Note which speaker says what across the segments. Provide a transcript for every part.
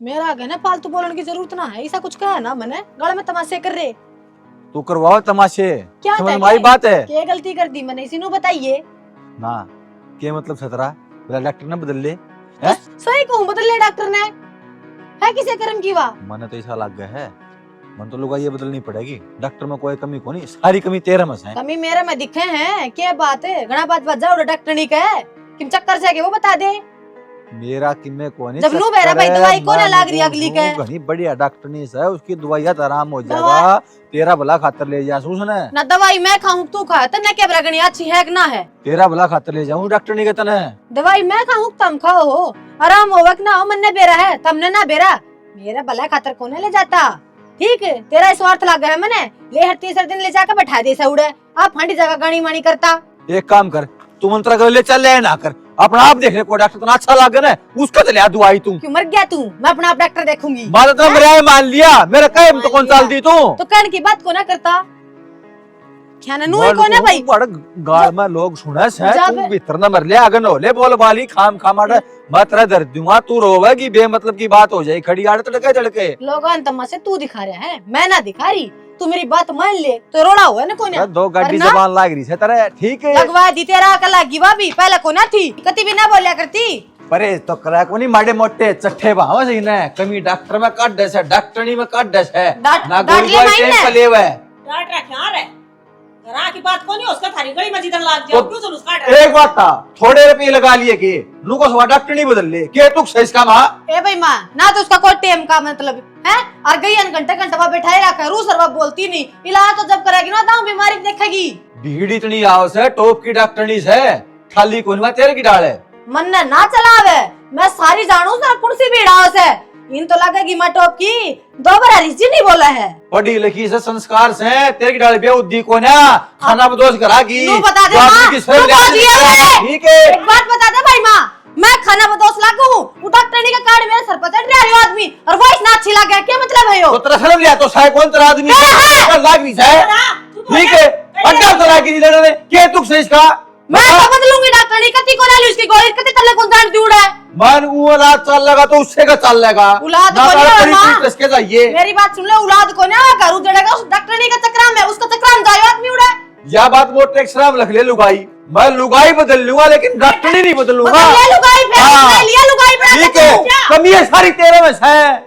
Speaker 1: मेरा आगे ना फालतू बोलने की जरूरत ना है, ऐसा कुछ कहा ना मैंने गले में तमाशे कर रहे।
Speaker 2: तू करवाओ तमाशे,
Speaker 1: क्या
Speaker 2: समझ
Speaker 1: था,
Speaker 2: में आई बात है
Speaker 1: क्या गलती कर दी मैंने, इसी नु बताइए
Speaker 2: ना। क्या मतलब सतरा बोला डॉक्टर ने बदल ले
Speaker 1: तो सही कहूँ बदल ले डॉक्टर ने, है किसे कर्म की वाह।
Speaker 2: मन तो ऐसा लग गया है, मन तो लुगाई ये बदलनी पड़ेगी। डॉक्टर में कोई कमी को नहीं, सारी कमी तेरे में है।
Speaker 1: कमी मेरे में दिखे हैं, क्या बात है, घना बात बच जाओ डॉक्टर नहीं कहे किम चक्कर से वो बता दे।
Speaker 2: मेरा किमे कोनी
Speaker 1: जब नू बेरा भाई दवाई को ना लाग रही अगली के
Speaker 2: घनी बढ़िया डॉक्टर नहीं है, उसकी दवाइयां आराम हो जाएगा, तेरा भला खातर ले जा उसने।
Speaker 1: ना दवाई मैं खाऊं तू खा, तन्ने क्या बरगनी अच्छी है कि ना है।
Speaker 2: तेरा भला खातर ले जाऊं, डॉक्टर नहीं कहता ना।
Speaker 1: दवाई मैं खाऊं तुम खाओ हो, आराम होगा कि ना हो, मन्ने बेरा है तुमने ना बेरा, मेरा भला खातर कोने ले जाता। ठीक है तेरा स्वार्थ लगा है मैंने, ले हर तीसरे दिन ले जाकर बैठा दे सउड़े, आप फंडी जगह गानी मानी करता।
Speaker 2: एक काम कर, तू मंत्र कर ले, चल ले ना कर, अपना आप देख ले, कोई डॉक्टर तो अच्छा लगे ना उसका तो ले दवाई तू।
Speaker 1: क्यों मर गया तू, मैं अपना आप डॉक्टर देखूंगी।
Speaker 2: बात तो मेरा मान लिया, मेरा कहे तो कौन चाल दी तू,
Speaker 1: तो कहने की बात को ना करता क्या ना नूही को ना भाई।
Speaker 2: बड़ गाड़ में लोग सुने से
Speaker 1: जब-
Speaker 2: तू भीतर न मर ले, अगर न होले बोल बाली खाम खामाड़ मैं तेरा दर्द दूंगा, तू रोवेगी बेमतलब की बात हो जाए, खड़ी आड़ तड़के तड़के।
Speaker 1: लोगों तमाशे तू दिखा रहा है, मैं ना दिखा रही, तू मेरी बात मान ले तो रोड़ा हुआ है ना कोने।
Speaker 2: दो गाड़ी
Speaker 1: वरना-
Speaker 2: जबान लाग रही है तेरे, ठीक है
Speaker 1: लगवा दी तेरा अकल लागी भाभी, पहले को ना थी कति भी ना बोलिया करती।
Speaker 2: परे तो करा को नहीं, माड़े मोटे चट्ठे भाव सही ना, कमी डॉक्टर में काट दस है, डॉक्टरनी में काट दस है,
Speaker 1: डांट-
Speaker 2: ना
Speaker 1: डांट
Speaker 2: गोल
Speaker 1: ले
Speaker 2: गोल
Speaker 1: माइन
Speaker 2: टेप
Speaker 1: ने।
Speaker 2: पलेव है।
Speaker 3: डांट रहा क्या रे, घरा की बात को नहीं, उसका थारी गली में जिधर लाग जाओ, क्यों जुलूस काट रहा है?
Speaker 2: एक बात था, थोड़े रुपये लगा लिए के नुको सवा डॉक्टर नहीं बदल ले के, तू सही इसका माँ
Speaker 1: ए भाई माँ ना तो उसका कोई टेम का मतलब है, और गई घंटे घंटे वहाँ बैठाए रखा रू सरवा बोलती नहीं, इलाज तो जब करेगी ना दाऊ बीमारी देखेगी।
Speaker 2: भीड़ इतनी आओ से, टॉप की डॉक्टरनी से खाली कौन में तेरे की डाल है।
Speaker 1: मन ने ना चलावे, मैं सारी जानू सर कुर्सी भी डाल से, इन तो लगेगी मैं टॉप की, दो बार रिश्ती नहीं बोला है।
Speaker 2: पढ़ी लिखी से संस्कार से तेरे की डाल बेउद्दी को ना खाना बदोश करा की,
Speaker 1: तू बता दे
Speaker 2: जो आदमी
Speaker 1: माँ,
Speaker 2: की
Speaker 1: तू
Speaker 2: शर्म
Speaker 1: बोल
Speaker 2: ले
Speaker 1: दिया
Speaker 2: आती है।
Speaker 1: है।
Speaker 2: ठीक है
Speaker 1: एक बात बता दे भाई माँ, मैं खाना बदोश लागू हूँ, वो डॉक्टरनी का कार्ड मेरे सर पर चढ़ रहा है आदमी, और वो इतना अच्छी लग गया, क्या मतलब है यो?
Speaker 2: तो तेरा शर्म लिया तो साहब कौन तेरा आदमी
Speaker 1: हाँ।
Speaker 2: लाग रही है, ठीक है अड्डा तो लाग रही है के तू सही इसका
Speaker 1: मैं तो बदलूंगी डॉक्टरनी, कति को ना ली उसकी गोली, कति तले कौन जान दूड़ा है।
Speaker 2: मन वो रात चल लगा तो उससे का चल लेगा,
Speaker 1: औलाद
Speaker 2: ना
Speaker 1: को नहीं
Speaker 2: तारा
Speaker 1: है, माँ।
Speaker 2: परी इसके जाइए।
Speaker 1: मेरी बात सुन ले, औलाद को ना करू जड़ेगा उस डॉक्टरनी का चक्रा में, उसका चक्रा में जायो आदमी उड़े।
Speaker 2: या बात वो टैक्स राम रख ले लुगाई, मैं लुगाई बदल लूंगा लेकिन डॉक्टरनी नहीं बदलूंगा।
Speaker 1: बदल ले लुगाई पे,
Speaker 2: हाँ।
Speaker 1: बदल लिया लुगाई पे,
Speaker 2: ठीक है, कमी है सारी तेरे में है,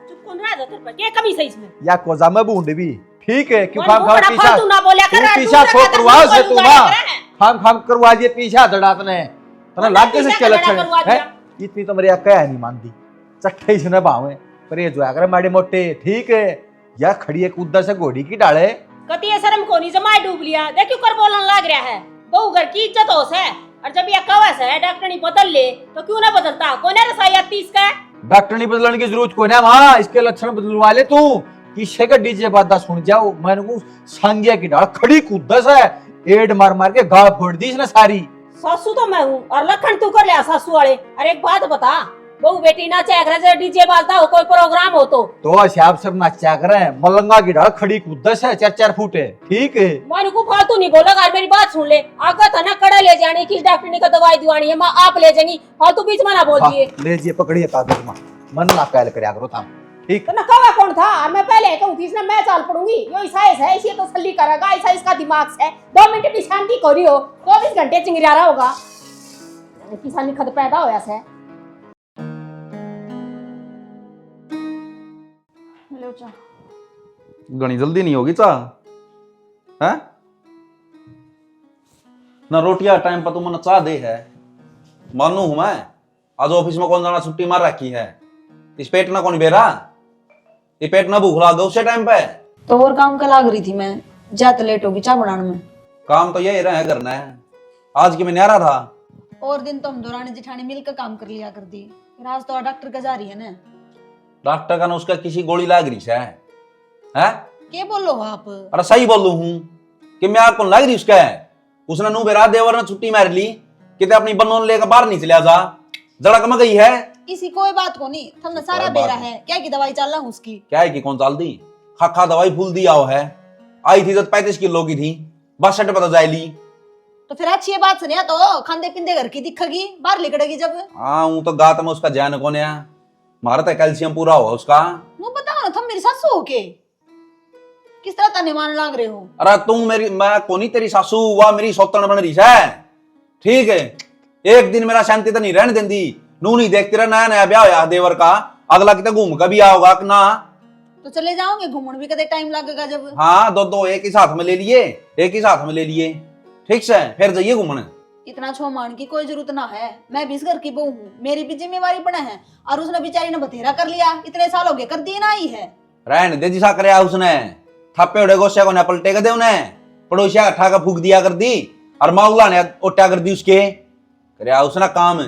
Speaker 3: चुप कौन रहा है तेरे पर, क्या कमी सही इसमें?
Speaker 2: या कोजा में बूंद भी, ठीक है क्यों
Speaker 3: मन
Speaker 2: खाम
Speaker 3: को
Speaker 2: खाम
Speaker 3: बड़ा
Speaker 2: पीछा
Speaker 3: फालतू ना बोलिया कर,
Speaker 2: तू
Speaker 3: दूसरा
Speaker 2: पीछा छो
Speaker 3: का
Speaker 2: करवाओ से
Speaker 3: तो
Speaker 2: तू
Speaker 3: बोल
Speaker 2: मां
Speaker 3: रहा है।
Speaker 2: खाम खाम करवा दिए पीछा धड़ात ने तना लाग के
Speaker 3: पीछा
Speaker 2: से लक्षण
Speaker 3: करवा
Speaker 2: है।
Speaker 3: दिया।
Speaker 2: इतनी तो मेरी अक्का है नहीं मानती, चट्टे से न भावे पर ये जो अगर माड़े मोटे, ठीक है या खड़ी है कूदा से घोड़ी की डाले।
Speaker 3: कति ये शर्म को नहीं जमाए डूब लिया, देख क्यों कर बोलन लग रहा है, बहू घर की इज्जत होश है, और जब ये कवस है डॉक्टरनी बदल ले तो क्यों ना बदलता, कौन है रसाई तीस का?
Speaker 2: डॉक्टर नहीं बदलने की जरूरत को ना मां, इसके लक्षण बदलवा ले तू, किसे का डीजे बात सुन जाओ, मैंने को सांगिया की डाल खड़ी कूदस है, एड मार मार के गाल फोड़ दी इसने सारी।
Speaker 3: सासू तो मैं हूँ और लखन तू कर लिया सासू वाले। अरे एक बात बता, बहू बेटी ना चाहे डीजे बाजता हो, कोई प्रोग्राम हो तो
Speaker 2: हिसाब से नाचा करे, मलंगा की डाल खड़ी कूदस है 4-4 फुट है, ठीक है
Speaker 3: मारू को फालतू नहीं बोला कर, मेरी बात सुन ले, आगा था ना कड़ा ले जाने की डॉक्टरनी का दवाई दिवानी है, माँ आप ले जाएंगी, फालतू बीच में ना बोल
Speaker 2: हाँ,
Speaker 3: दिए।
Speaker 2: ले जी पकड़िए कागज मां, मन ना पहल करे करो था, ठीक
Speaker 3: तो ना कवा कौन था, और मैं पहले कहूँ थी इसने मैं चाल पड़ूंगी, यो ईसाइस है इसी तो सल्ली करेगा, ऐसा इसका दिमाग है, 2 मिनट की शांति करी हो 24 घंटे चिंगरिया रहा होगा, किसान खद पैदा होया से। लो चा
Speaker 4: घनी जल्दी नहीं होगी चा है ना, रोटियां टाइम पर तुमने चाह दे है, मानू हूं मैं, आज ऑफिस में कौन जाना छुट्टी मार रखी है, इस पेट ना कौन बेरा, ये पेट ना भूख लाग उसे टाइम पे।
Speaker 5: तो और काम का लाग रही थी मैं, ज्यादा लेट होगी चाय बनाने में।
Speaker 4: काम तो यही रहे करना है, आज की मैं न्यारा था।
Speaker 5: और दिन तो हम दोरानी जिठानी मिलकर काम कर लिया कर दी, फिर आज तो डॉक्टर का जा रही है ना।
Speaker 4: डॉक्टर का ना उसका किसी गोली लाग रही है, हैं?
Speaker 5: क्या बोलो आप?
Speaker 4: अरे सही बोलू हूँ कि मैं आपको लाग रही उसका है, उसने नू बेरा देवर ने छुट्टी मार ली, कितने अपनी बनोन लेकर बाहर नहीं चलिया जा, जड़क में गई है।
Speaker 5: इसी कोई बात को नहीं, तुमने सारा
Speaker 4: कोई बात
Speaker 5: बेरा
Speaker 4: नहीं।
Speaker 5: है, क्या की दवाई चल रहा हूँ उसकी।
Speaker 4: क्या है कि कौन चाल दी, खा दवाई फूल दिया हो है, आई थी जब 35 किलो की थी, बस सट पता जाए ली।
Speaker 5: तो फिर अच्छी बात सुनिया तो खांदे पिंदे घर की दिखेगी, बाहर निकलेगी जब।
Speaker 4: हाँ हूँ तो गात में उसका ध्यान कौन है, मारा तो कैल्शियम पूरा हुआ उसका।
Speaker 5: वो बताओ ना, तुम मेरी सासू हो के किस तरह ताने मान लाग रहे हो?
Speaker 4: अरे तुम मेरी, मैं कोनी तेरी सासू, वह मेरी सौतन बन रही है, ठीक है। एक दिन मेरा शांति तो नहीं रहने देती, नू नहीं देखती रहा, नया नया ब्याह होया देवर का, अगला कितना घूम कर भी आओगा कि ना।
Speaker 5: तो चले जाओगे घूमने भी, कदे टाइम लगेगा जब।
Speaker 4: हाँ, दो दो एक ही साथ में ले लिए, एक ही साथ में ले लिए, ठीक से फिर जाइए घूमने।
Speaker 5: इतना छो मान की कोई जरूरत ना है, मैं भी इस घर की बहू हूँ, मेरी भी जिम्मेवारी बना है। और उसने बेचारी ने बथेरा कर लिया, इतने साल हो गए, कर दी ना ही है।
Speaker 4: रहने दे जिसा करे उसने, थप्पे उड़े गोश्या को न पलटे कर दे उन्हें, पड़ोसिया उठा कर फूक दिया कर दी, और माउला ने ओटा कर दी उसके, करे उसने काम।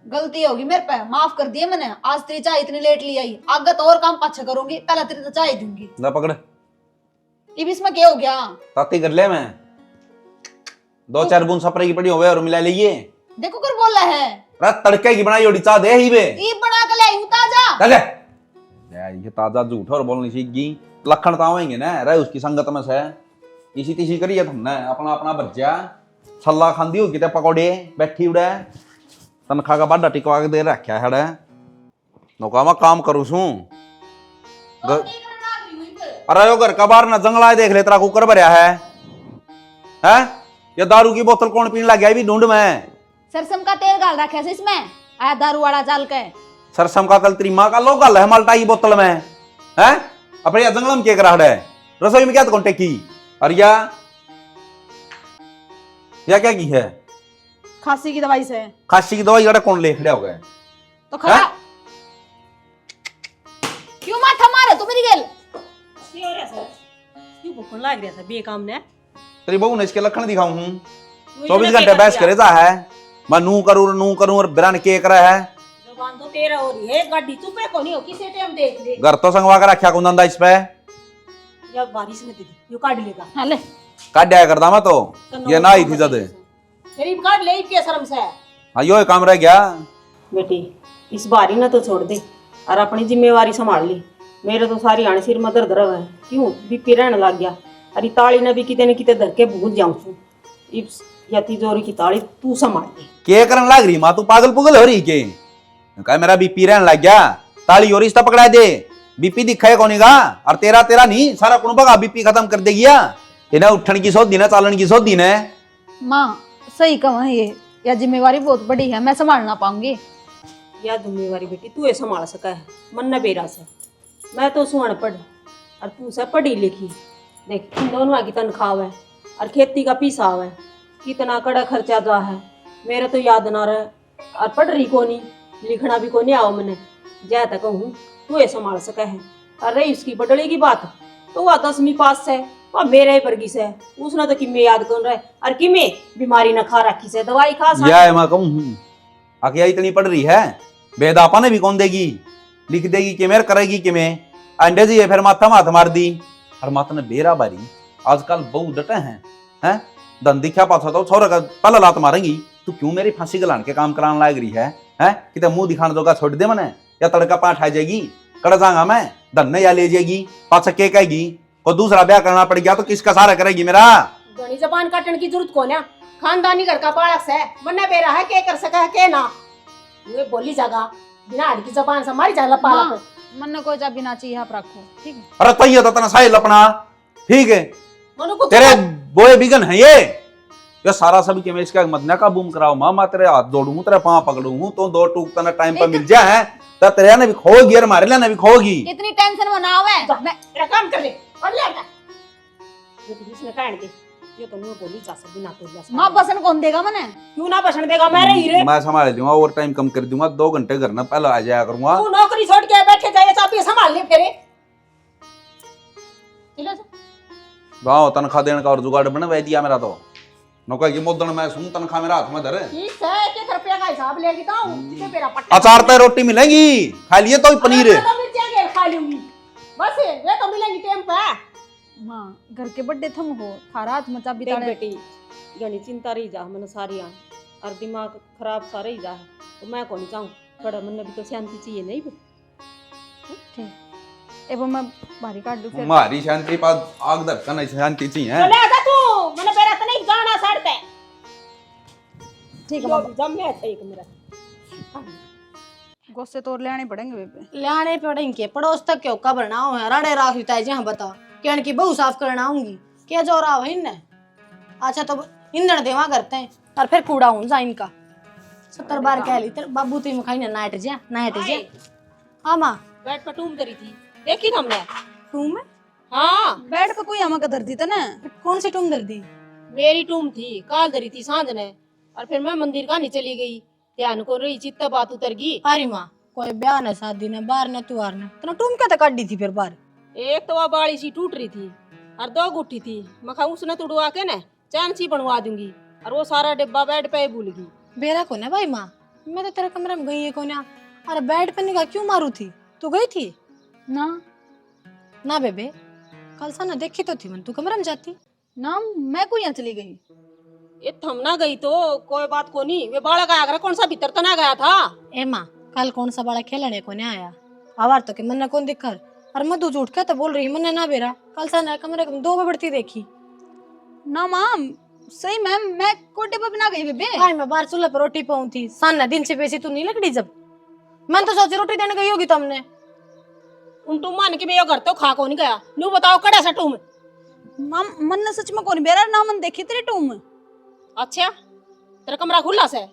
Speaker 5: गलती होगी मेरे पे, माफ कर दिए मैंने। आज तेरी चाय इतनी लेट ली आई, आगे तो और काम पाछे करूंगी, पहले तेरी तो चाय दूंगी।
Speaker 4: ना पकड़,
Speaker 5: अब इसमें क्या हो गया?
Speaker 4: ताती कर ले, मैं 2-4 बूंद सपरे की पड़ी होवे और मिला लिए।
Speaker 5: देखो कर बोल रहा है,
Speaker 4: रात तड़के की बनाई ओडी चाह दे ही बे,
Speaker 5: ई बना के ले ताजा।
Speaker 4: चले ये ताजा झूठ और बोलनी सीख गई, लखन तो आवेंगे ना, रहे उसकी संगत में से इसी तीसी करिए तुमने, अपना अपना बच्चा छल्ला खांदी होगी ते पकौड़े बैठी उड़े, तनखा का बाडा टिकवा के दे रखा है, नौका मैं काम करूं छू। अरे यो घर का बाहर ना जंगला देख ले, तेरा कुकर भरया है, ये दारू की बोतल कौन पीने लग गया भी ढूंढ में।
Speaker 5: सरसम का तेल डाल रखा है इसमें, आया दारू वाला चाल के।
Speaker 4: सरसम का कल तेरी माँ का लोग है माल्टा की बोतल में, है अपने जंगल में क्या करा है, रसोई में क्या तो कॉन्टेक्ट की, और या क्या की है?
Speaker 3: खांसी की दवाई से।
Speaker 4: खांसी की दवाई कौन ले खड़े हो गए?
Speaker 5: तो खड़ा क्यों माथा मारे तू मेरी गेल?
Speaker 3: क्यों भूखन लाग रहा था बेकाम ने?
Speaker 4: तेरी बहू ने इसके लक्षण दिखाऊं हूँ, 24 घंटे बहस करे जा है, मैं नू करूं और बिरान के कर है।
Speaker 3: जबान तो तेरा हो रही है, गाड़ी तू पे कोनी हो, किसे टाइम देख ले।
Speaker 4: घर तो संगवा कर रखा कौन धंधा इस पे,
Speaker 3: या बारिश में दीदी यो काट लेगा।
Speaker 5: हां ले
Speaker 4: काट दिया करता मैं तो, ये ना आई थी जद,
Speaker 3: गरीब काट ले के शर्म से।
Speaker 4: हाँ यो काम रह गया।
Speaker 3: बेटी इस बारी ना तो छोड़ दे और अपनी जिम्मेवारी संभाल ली, मेरे तो सारी आने सिर में दर्द रहा है, क्यों बीपी रहने लग गया। अरे ताली ने भी किते न किते धर के भूल जाऊं छू, इस या तिजोरी की ताली तू संभाल ले।
Speaker 4: के करन लग रही माँ, तू पागल पुगल हो रही के? कहा मेरा बीपी रहने लग गया, ताली और रिश्ता पकड़ा दे, बीपी दिखाए कौन का, और तेरा तेरा नहीं सारा कुनबा का बीपी खत्म कर देगी। इन्हें उठन की सोच दिन है, चालन की सोच दिन है।
Speaker 5: माँ सही कहा है ये, या जिम्मेवारी बहुत बड़ी है, मैं संभाल ना पाऊंगी।
Speaker 3: या जिम्मेवारी बेटी तू ये संभाल सका है, मन न बेरा से। मैं तो सु अनपढ़ और तू से पढ़ी लिखी, देख इन दोनों की तनख्वाह है और खेती का पिसाव है, कितना कड़ा खर्चा जा है, मेरे तो याद ना रहे। और पढ़ रही को नहीं, लिखना भी को नहीं आओ मैंने, जय तक कहूँ तू ये संभाल सका है। और रही उसकी बटड़ी की बात, तो वह 10वीं पास से, वह मेरे ही वर्गी से, उसने तो किमे याद कर रहा है, और किमे बीमारी न खा रखी से, दवाई खा
Speaker 4: या मैं कहूँ आखिया इतनी पढ़ रही है, बेदापा ने भी कौन देगी, लिख देगी कि मेरे करेगी कि मैं अंडे जी फिर माथा माथ मार दी। और माता ने बेरा बारी आजकल बहु डटे हैं धन दिखा पाता तो छोरा का पहला लात मारेंगी, तू क्यों मेरी फांसी गलान के काम कराने लाग रही है? किते मुंह दिखाने दोगा छोड़ दे मने, या तड़का पाठ आ जाएगी, कड़ जाऊंगा मैं, धन ने या ले जाएगी, पाछा के कहेगी को दूसरा ब्याह करना पड़ गया तो किसका सहारा करेगी मेरा?
Speaker 3: घनी जबान काटने की जरूरत कौन है, खानदानी घर का बालक है, मन्ना बेरा है, के कर सका है के ना, ये बोली जागा बिना हड़ की जबान से मारी जाला पालक।
Speaker 5: मन ने कोई चाबी ना चाहिए, आप रखो ठीक है।
Speaker 4: अरे तो ये तो तना साहिल अपना, ठीक है
Speaker 3: मनु को
Speaker 4: तेरे बोए बिगन है ये सारा सब के मैं इसका मदना का बूम कराओ मामा, तेरे हाथ जोड़ूं, तेरे पांव पकड़ूं, तो 2 टूक तना टाइम पर मिल जा है तो तेरे ने भी खोगी और मारे ने भी खोगी।
Speaker 5: इतनी टेंशन बनाओ है, मैं
Speaker 3: तेरा काम कर ले और ले आटा जो तू इसने काट दे, ये तो नो बोली जा सब बिना तो जा।
Speaker 5: मां बसन कौन देगा मने?
Speaker 3: क्यों ना बसन देगा मेरे हीरे,
Speaker 4: मैं संभाल दूंगा, ओवर टाइम कम कर दूंगा, 2 घंटे घर ना पहले आ जाया करूंगा।
Speaker 3: तू नौकरी छोड़ के बैठे जाए चाबी संभाल ले फेरे चलो
Speaker 4: गाँव तनख्वाह देने का और जुगाड़ बनवा दिया मेरा, तो नौकर की मोदन मैं सुन तनख्वाह मेरा हाथ में धरे,
Speaker 3: ठीक है 1 रुपया का हिसाब लेगी तो किसे मेरा पट्टा
Speaker 4: अचार तो रोटी मिलेगी, खा लिए तो पनीर है,
Speaker 3: तो मिर्चा के खा लूंगी बस, ये तो मिलेंगी टाइम पे।
Speaker 5: मां घर के बड़े थम हो, थारा हाथ में चाबी
Speaker 3: देख
Speaker 5: ताड़े।
Speaker 3: बेटी गनी चिंता रही जा मन सारी आन और दिमाग खराब सा रही जा, तो मैं कौन चाहूँ बड़ा मन भी तो शांति चाहिए नहीं बे।
Speaker 5: ठीक एवं मैं भारी काट दूं फिर।
Speaker 4: हमारी शांति पास आग धड़कन शांति चाहिए
Speaker 3: चले आजा तू मन बेरा तो नहीं गाना सड़ते,
Speaker 5: ठीक है
Speaker 3: जब मैं था एक मेरा
Speaker 5: गुस्से तो लेने पड़ेंगे बेबे।
Speaker 1: लाने पड़ेंगे पड़ोस तक क्यों कबर ना हो राड़े राख देता है जहाँ बता क्या की बहू साफ करना आऊंगी क्या जो रहा है इनने। अच्छा तो ईंधन देवा करते हैं और फिर कूड़ा हूं जा इनका 70 बार कह ली तेरे बाबू तुम खाई ना नाइट जा हाँ माँ
Speaker 3: बेड पर टूम करी थी देखी ना हमने।
Speaker 1: टूम
Speaker 3: हाँ
Speaker 5: बेड पे कोई हमें का धर दी था ना।
Speaker 1: कौन सी टूम दर्दी
Speaker 3: मेरी टूम थी काल धरी थी सांझ ने और फिर मैं मंदिर का नीचे चली गई ध्यान को रही चित्त बात उतर गई।
Speaker 1: अरे माँ कोई ब्याह न शादी न बार न त्योहार न तो टूम क्या काट दी थी फिर बार।
Speaker 3: एक तो वह बाड़ी सी टूट रही थी और 2 गुट्ठी थी मखा उसने तुड़वा के ना चैन सी बनवा दूंगी और वो सारा डिब्बा बेड पे भूल गई।
Speaker 1: बेरा को ना भाई माँ मैं तो तेरे कमरे में गई है को ना अरे बेड पे निकाह क्यों मारू थी तू गई थी
Speaker 5: ना
Speaker 1: ना बेबे कल सा ना देखी तो थी मन तू कमरे में जाती
Speaker 5: ना मैं कोई यहाँ चली गई।
Speaker 3: ये थम ना गई तो कोई बात को नहीं वे बालक आया कौन सा भीतर तो ना गया था।
Speaker 1: ए माँ कल कौन सा बड़ा खेलने को नहीं आया आवार तो के मन कौन दिखर और मधु झूठ के तो बोल रही मन ना बेरा कल सा ना कमरे में 2 बढ़ती देखी
Speaker 5: ना माम सही मैम मैं कोटे पर ना गई बेबे।
Speaker 1: हाय मैं बाहर चूल्हे पर रोटी पाऊं थी साना दिन से पैसी तू नहीं लकड़ी जब मैं तो सोची रोटी देने गई होगी तुमने
Speaker 3: उन तुम मान के मैं यो घर तो खा को नहीं गया न्यू बताओ कड़ा सा टूम।
Speaker 5: माम मन ने सच में कौन बेरा ना मन देखी तेरे टूम।
Speaker 3: अच्छा तेरा कमरा खुला से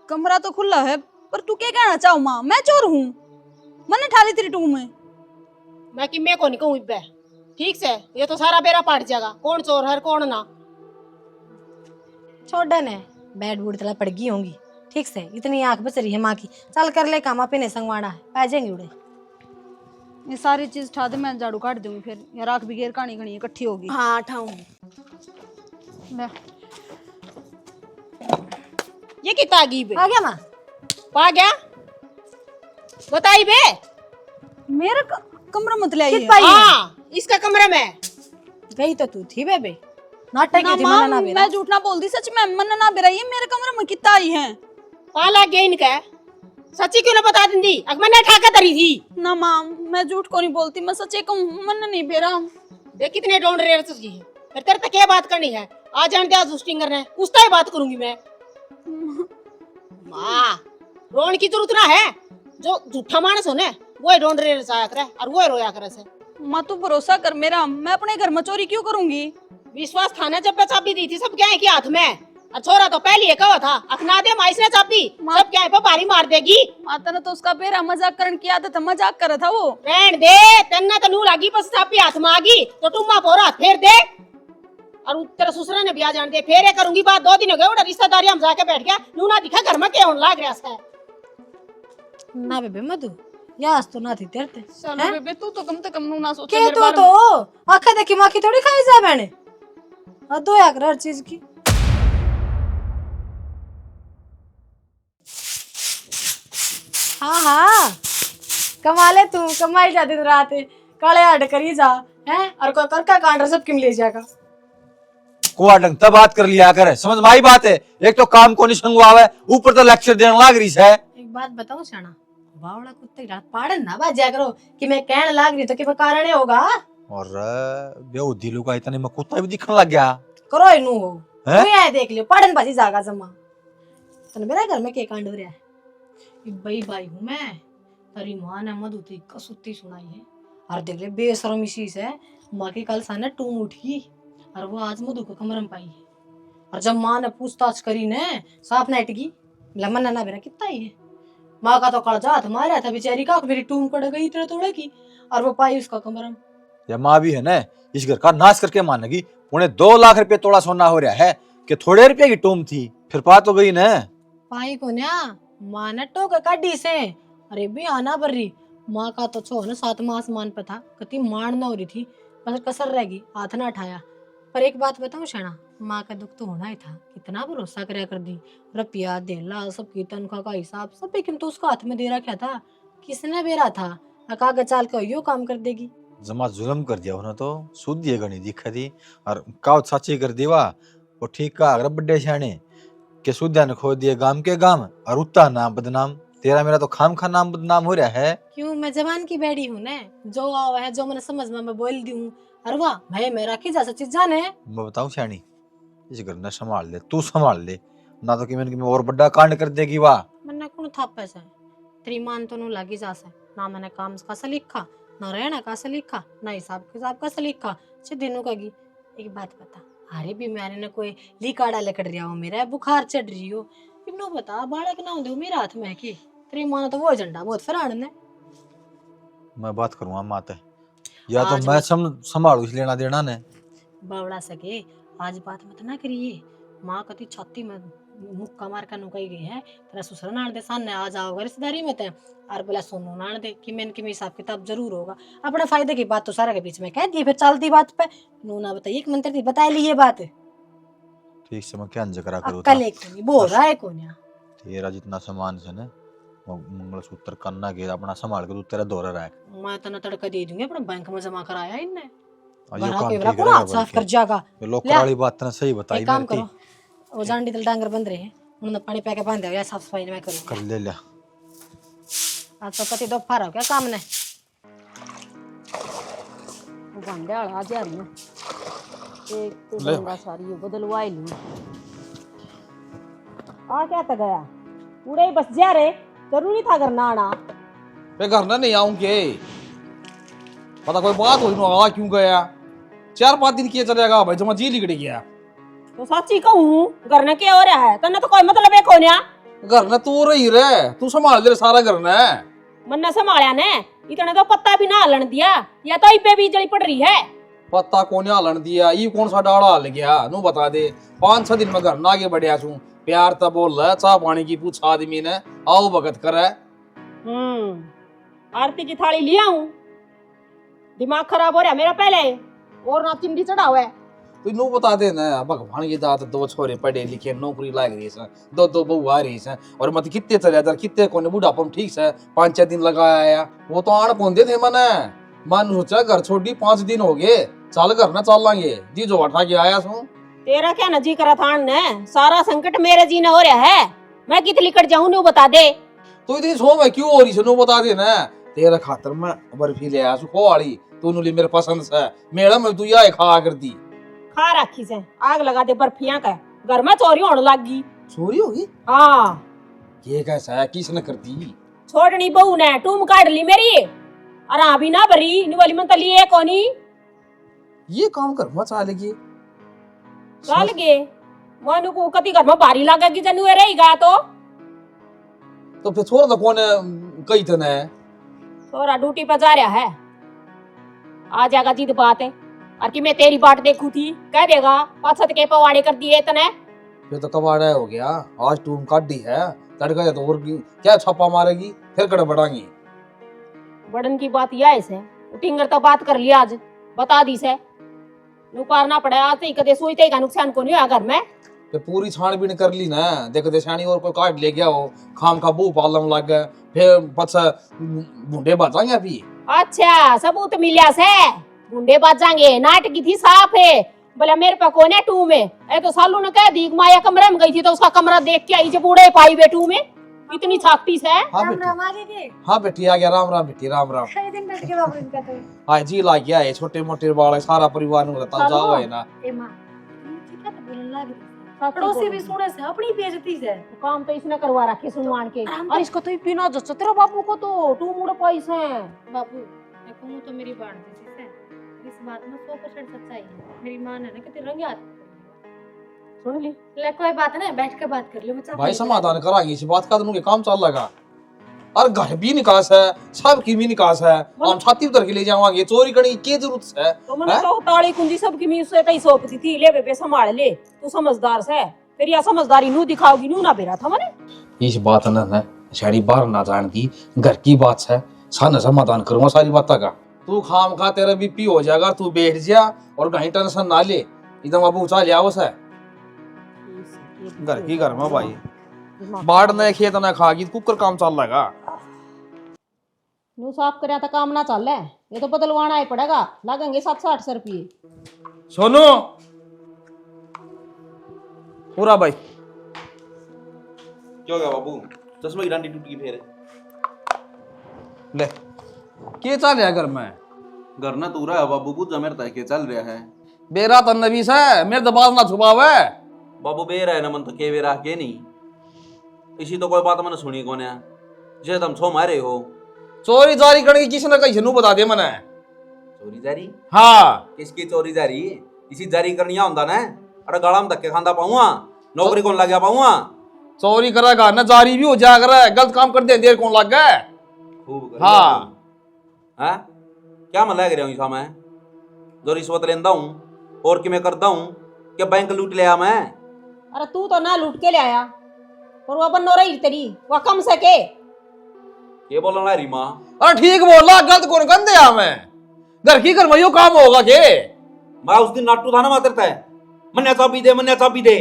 Speaker 5: कमरा तो खुला है पर तू क्या कहना चाहो माँ मैं चोर हूँ मन ठा ली तेरी टूम में।
Speaker 3: मैं कि मैं को नहीं कहूँ इब्बे ठीक से ये तो सारा बेरा पाट जाएगा कौन चोर है कौन ना।
Speaker 1: छोड़ ने बैड बूढ़ तला पड़ गई होंगी ठीक से इतनी आंख बच रही है माँ की चल कर ले काम अपने संगवाड़ा है पै जाएंगे उड़े।
Speaker 5: ये सारी चीज ठा दे मैं झाड़ू काट दूंगी फिर ये राख भी घेर कहानी घनी इकट्ठी होगी।
Speaker 1: हाँ ठाऊंगी
Speaker 5: ले
Speaker 3: ये कितना आ गई बे
Speaker 1: आ गया माँ
Speaker 3: पा गया बताई बे
Speaker 5: मेरा कमरा मत ले आई
Speaker 1: कित पाई है?
Speaker 3: हाँ इसका कमरा में
Speaker 1: गई तो तू थी बेबे नाटक
Speaker 5: ना
Speaker 1: की थी
Speaker 5: माँ
Speaker 1: मना ना बेरा
Speaker 5: मैं झूठ ना बोल दी सच में मन ना बेरा ये मेरे कमरे में कितना आई है।
Speaker 3: पाला गया इनका सच्ची क्यों ना बता दी अगर मैंने ठाका तरी थी
Speaker 5: ना माँ मैं झूठ को नहीं बोलती मैं सच्चे कहूँ मन नहीं बेरा।
Speaker 3: देख कितने ढूंढ रहे तुझी फिर तेरे तक क्या बात करनी है आज जान दे आज स्टिंगर ने उसका ही बात करूंगी मैं। माँ रोन की जरूरत ना है जो झूठा मानस हो ने वो ढूंढ रहे जाया करे और वो रोया करे से।
Speaker 5: माँ तू भरोसा कर मेरा मैं अपने घर में चोरी क्यों करूंगी।
Speaker 3: विश्वास था ना जब मैं चाबी दी थी सब क्या है कि हाथ में और छोरा तो पहले ही कहा था अखना दे माइस ने चाबी सब क्या है पे बारी मार देगी।
Speaker 5: माता ने तो उसका बेरा मजाक करने की आदत है मजाक कर रहा था वो।
Speaker 3: रहन दे तन्ना तो नू लागी बस चाबी हाथ में आ गई तो टुम्मा पोरा फेर दे और तेरा ससुरा ने ब्याह जान दे फेरे करूंगी बात 2 दिन हो गए उड़ा रिश्तेदारी हम जाके बैठ गया नू ना दिखा घर में क्या होने लाग रहा है
Speaker 1: ना बेबे मधु यास तो ना थी तेरे
Speaker 5: चलो बेबे तू तो कम से कम ना सोच
Speaker 1: के तो आंखें देखी माखी थोड़ी खाई जा मैंने दो या कर हर चीज की। हाँ हाँ कमाले तू कमाई जा दिन रात काले हट करी जा है और कोई कर का कांड सब किम ले जाएगा
Speaker 2: कोआ ढंग तब बात कर लिया करे समझ में आई बात है एक तो काम को नहीं संगवावे ऊपर तो लेक्चर देने लाग रही है।
Speaker 1: एक बात बताऊं शाना बावड़ा कुत्ते रात पाड़े ना बाजा करो कि मैं कहने लाग रही तो कि कारण होगा
Speaker 2: और बेहू दिलू का इतने में कुत्ता भी दिखने लग गया
Speaker 1: करो इनू हो तू ये देख लियो पढ़न बाजी जागा जमा तने मेरा घर में के कांड हो रहा है भाई भाई हूँ मैं तेरी माँ ने मधु थी कसुत्ती सुनाई है और देख ले बेशरमी शीश है माँ की कल साने टूम उठी और वो आज मधु को कमरे में पाई है और जब माँ ने पूछताछ करी ने साफ नाइट की लमन ना बेरा कितना ही है माँ का तो कड़जा हाथ मारा था बेचारी का मेरी टूम कड़ गई इतने तोड़े की और वो पाई उसका कमरा में।
Speaker 2: या माँ भी है ना इस घर का नाश करके मानेगी उन्हें 2 लाख रुपए तोड़ा सोना हो रहा है कि थोड़े रुपए की टूम थी फिर पा तो गई ना
Speaker 1: पाई को ना माँ ने टोके काटी से अरे भी आना बर्री माँ का तो छो ना 7वां आसमान पे था कति मार ना हो रही थी बस कसर रहेगी हाथ ना उठाया। पर एक बात बताऊं शाना माँ का दुख तो होना ही था कितना भरोसा करया कर दी रुपया देला सबकी तनख्वाह का हिसाब सब लेकिन तो उसको हाथ में दे रखा था किसने बेरा था आगे चाल के यो काम कर देगी
Speaker 2: जमा जुल्म कर दिया उन्हें तो सुध ये गणी दिखा थी और काव साची कर दीवा वो ठीक का अगर बड्डे छाने के सुधा ने खो दिए गांव के गांव और उतना नाम बदनाम तेरा मेरा तो खाम खा नाम बदनाम हो रहा है।
Speaker 1: क्यों मैं जवान की बैठी हूँ ना जो आवा है जो मैंने समझ में मैं बोल दी हूँ अरे वाह भाई मेरा की जा चीज जाने
Speaker 2: मैं बताऊं छानी इस घर ने संभाल ले तू संभाल ले ना तो कि मैंने और बड़ा कांड कर देगी वाह
Speaker 1: मैंने कौन था पैसा तेरी मान तो लगी जा से ना मैंने काम का सलीखा ना रहना का सलीखा ना हिसाब किताब का सलीखा सीधे नु कही एक बात बता अरे बीमारी ने कोई लीकाड़ा लकड़ रहा हो मेरा बुखार चढ़ रही हो इनो बता बालक ना हो मेरे हाथ में की तेरी मां तो वो एजेंडा बहुत फराड़ ने
Speaker 2: मैं बात करूंगा माते या तो
Speaker 1: आज
Speaker 2: मैं
Speaker 1: मत-
Speaker 2: संभालू इस लेना देना ने
Speaker 1: बावड़ा सके आज बात मत ना करिए माँ कति छाती में मुक्का मार कर नुकाई गई है तेरा ससुर नान दे सामने आ जाओगा रिश्तेदारी में ते और बोला सोनू नान दे कि मैंने की हिसाब किताब जरूर होगा अपने फायदे की बात तो सारा के बीच में कह दी फिर चलती बात पे नू ना बताइए एक मंत्र थी बता ली ये बात
Speaker 2: ठीक से मैं क्या जकरा करूँ
Speaker 1: अक्कल एक कोनी बोल रहा है कोनी
Speaker 2: तेरा जितना सामान है ना वो मंगलसूत्र करना के अपना संभाल के तू तेरा दौरा रख
Speaker 1: मैं तो ना तड़का दे दूंगी अपने बैंक में जमा कराया इनने
Speaker 2: और ये
Speaker 1: भरा
Speaker 2: काम
Speaker 1: के
Speaker 2: ठीक
Speaker 1: बड़ा पूरा
Speaker 2: रहेगा
Speaker 1: हाथ साफ कर
Speaker 2: बल्कि।
Speaker 1: जाएगा
Speaker 2: ये लोग
Speaker 1: ले।
Speaker 2: वाली बात तने सही बताई
Speaker 1: एक काम
Speaker 2: मेरे
Speaker 1: करो
Speaker 2: की
Speaker 1: वो जांडी तल डांगर बंद रहे हैं उन्होंने पानी पै के बांध दिया साफ सफाई मैं करूँ
Speaker 2: कर ले लिया
Speaker 1: आज तो कति दो फारा हो क्या काम ने
Speaker 3: भांडे आ जा रही हूँ एक तो
Speaker 2: ले
Speaker 3: गंगा सारी ये बदलवाई लूँ आ क्या तक गया पूरे ही बस जा रे जरूरी था करना आना
Speaker 6: मैं घर ना नहीं आऊंगे पता कोई बात हो आ क्यों गया 4-5 दिन किए चलेगा भाई जमा जी लिगड़ गया
Speaker 3: तो सच्ची कहूँ घर ने क्या हो रहा है तन्ने तो कोई मतलब है कोन्या
Speaker 6: घर ना तू रही रे तू संभाल दे सारा घर ने
Speaker 3: मन्ना संभालिया ने इतने तो पत्ता भी ना हलन दिया या तो इपे भी जड़ी पड़ रही है
Speaker 6: पत्ता कोने हलन दिया ये कौन सा डाड़ा हल गया नू बता दे 5-6 दिन में घर ना आगे बढ़िया छू प्यार तो बोल रहा चाह पानी की पूछ आदमी ने आओ भगत करे
Speaker 3: आरती की थाली लिया हूँ दिमाग खराब हो रहा है मेरा पहले और ना चिमड़ी चढ़ा हुआ है
Speaker 6: तू नू बता दे ना भगवान की दात 2 छोरे पढ़े लिखे नौकरी लाग रही है 2 बहू आ रही है और मत कितने चले इधर कितने कोने बुढ़ापन ठीक से 5-6 दिन लगाया आया वो तो आण पौंदे थे मने मन सोचा घर छोड़ी 5 दिन हो गए चल घर ना चल लांगे जी जो उठा के आया सू
Speaker 3: तेरा क्या नजी करा था ने सारा संकट मेरे जीने हो रहा है मैं कित लिकट जाऊं नु बता दे
Speaker 6: तो इतनी सो में क्यों हो रही है नू बता दे ना तेरे खातर मैं बर्फी ले आया सू खो वाली तू नु मेरे पसंद से मेरा मैं तू या खा कर दी
Speaker 3: खा रखी से आग लगा दे बर्फियां का घर में चोरी होने लगी
Speaker 6: चोरी होगी
Speaker 3: हाँ
Speaker 6: ये कैसा है किसने कर दी
Speaker 3: छोड़नी बहू ने टूम काट ली मेरी और अभी ना भरी निवाली में तली है कोनी
Speaker 6: ये काम कर मत चालेगी
Speaker 3: चल गे मानो को कति घर में भारी लगेगी जनु रहेगा
Speaker 6: तो फिर छोड़ दो कौन कही थे ने
Speaker 3: छोरा ड्यूटी पर जा रहा है आ जाएगा जीत बात है और कि मैं तेरी बाट देखू थी कह देगा पाछत के पवाड़े कर दिए तने
Speaker 6: फिर तो कबाड़ा हो गया आज टूम काट दी है तड़का तो और क्या छापा मारेगी फिर कड़ बढ़ाएंगी
Speaker 3: बड़न की बात यह है टिंगर तो बात कर लिया आज बता दी से नुकारना पड़ा आज तो कदे सोचते का नुकसान को नहीं हुआ घर में
Speaker 6: फिर पूरी छानबीन कर ली ना देख दे छानी और कोई काट ले गया हो खाम का बू पालम लग गए फिर पछा भुंडे बचाएंगे अभी
Speaker 3: अच्छा सबूत मिलिया से गुंडे बाजांगे नाटक की थी साफ है बोला मेरे पे कोने टू में ए तो सालू ने कह दी माया कमरे में गई थी तो उसका कमरा देख के आई जब बूढ़े पाई बेटू में इतनी छाकती से
Speaker 6: हाँ बेटी हाँ बेटी आ गया राम राम बेटी राम राम
Speaker 1: कई दिन बैठ के बाबू इनका तो
Speaker 6: हाँ जी ला गया है छोटे मोटे बाल है सारा परिवार में रहता जाओ है ना
Speaker 1: ए मां ठीक है तो बोलने लग रही पड़ोसी भी सुने से अपनी बेइज्जती से
Speaker 3: काम तो इसने करवा रखे सुनवान के और इसको तो बिना जच तेरा बाबू को तो टू मुड़ पाई से
Speaker 1: बाबू मैं कहूँ तो मेरी बात जैसी है इस बात में 100% सच्चाई है मेरी मां ने ना कि तेरे रंगे हाथ
Speaker 3: सुन ली
Speaker 1: ले कोई बात नहीं बैठ के बात कर लो बच्चा
Speaker 6: भाई समाधान कराएंगे इस बात का तो काम चल लगा और घर भी निकास है सबकी भी निकास है हम छाती उतर के ले जावांगे चोरी करने की क्या जरूरत है
Speaker 3: तो मैंने तो ताली कुंजी सबकी मी उससे कई सौंपती थी ले बेबे संभाल ले तू समझदार से फिर या समझदारी नू दिखाओगी नू ना बेरा था मने
Speaker 6: इस बात ने छड़ी बाहर ना जान की घर की बात है सान समाधान करूंगा सारी बात का तू खाम खा तेरा बीपी हो जाएगा तू बैठ जा और कहीं टेंशन ना ले एकदम अब ऊंचा लिया उसे घर की घर में भाई बाढ़ ने खेत ना खागी कुकर काम चल लगा
Speaker 3: नू साफ करया था काम ना चल है ये तो बदलवाना ही पड़ेगा लगेंगे 700-800 रुपये
Speaker 6: सोनू पूरा भाई
Speaker 4: क्या हो गया बाबू चश्मे की डांडी टूट गई फिर
Speaker 6: ले के चल रहा घर में
Speaker 4: घर ना तू रहा है बाबू बुझ मेरे तय के चल रहा है
Speaker 6: बेरा तो नबीस है मेरे दबाव ना छुपावे
Speaker 4: बाबू बेर है ना मन तो के बेरा के नहीं इसी तो कोई बात मैंने सुनी कौन है जे तुम छो मारे हो।
Speaker 6: चोरी जारी करने की किसी ने कही नू बता दे मने।
Speaker 4: चोरी जारी
Speaker 6: हाँ
Speaker 4: किसकी चोरी जारी? इसी जारी करनी होंदा ना। अरे गाड़ा में धक्के खांदा पाऊंगा, नौकरी कौन लग गया पाऊंगा?
Speaker 6: चोरी करेगा ना जारी भी हो जाया करे, गलत काम कर दे देर कौन लग गए।
Speaker 4: खूब कर
Speaker 6: हाँ
Speaker 4: हैं? क्या मैं लग रहा हूँ मैं जो रिश्वत लेंदा हूँ और कि मैं करता हूँ कि बैंक लूट लिया मैं?
Speaker 3: अरे तू तो ना लूट के ले आया, और वो बनो रही तेरी वो कम सके।
Speaker 4: ये बोलो ना रीमा।
Speaker 6: अरे ठीक बोला, गलत कौन कर दिया मैं? घर की घर में यो काम होगा के?
Speaker 4: मैं उस दिन नाटू था ना मात्रता है, मन्या चाबी दे मन्या चाबी दे,